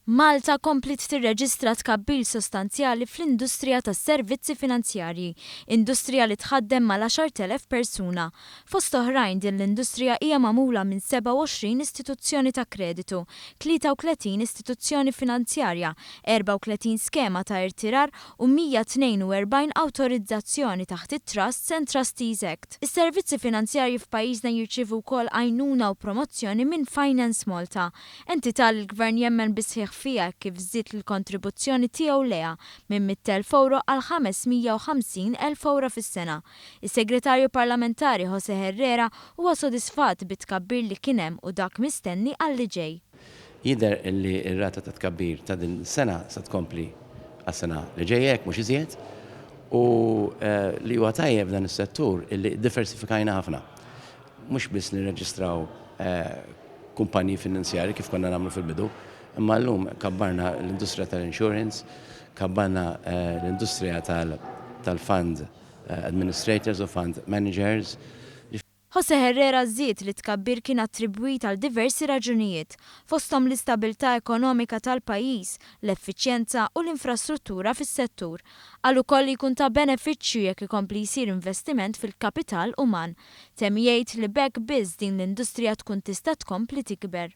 Malta komplit tirreġistra tkabbir sostanzjali fl-industrija tas-servizzi finanzjarji, industrija li tħaddem mal-10,000 persuna. Fost oħrajn din l-industrija hija magħmula minn 27 istituzzjoni ta' kreditu, 33 istituzzjoni finanzjarja, 34 skema ta' irtirar u 142 awtorizzazzjoni taħt it-Trusts and Trustees Act. Is-servizzi finanzjarji f'pajjiżna jirċievu wkoll għajnuna u promozzjoni minn Finance Malta, entità li l-Gvern jemmen bisħieħ fija kif żied il-kontribuzzjoni tiegħu leha minn 100,000 euro għal 550,000 euro fis-sena. Is-Segretarju Parlamentari Jose Herrera huwa sodisfatt bit-tkabbir li kien hemm u dak mistenni għal li ġej. Jidher li r-rata ta' tkabbir ta' din sena se tkompli għas-sena li ġejjek mhux iżjed u li huwa tajjeb dan is-settur illi diversifikajna ħafna. Mhux biss nirreġistraw kumpaniji finanzjari kif konna nagħmlu fil-bidu, imma llum kabbarna l-industrija tal-insurance, kabbarna l-industrija tal-fund administrators u fund managers. Jose Herrera żied li tkabbir kien attribwit għal diversi raġunijiet, fosthom l-istabilità ekonomika tal-pajjiż, l-effiċjenza u l-infrastruttura fis-settur. Qal ukoll li jkun ta' benefiċċju jekk ikompli jsir investiment fil-kapital uman. Temm jgħid li b'hekk biss din l-industrija tkun tista' tkompli tikber.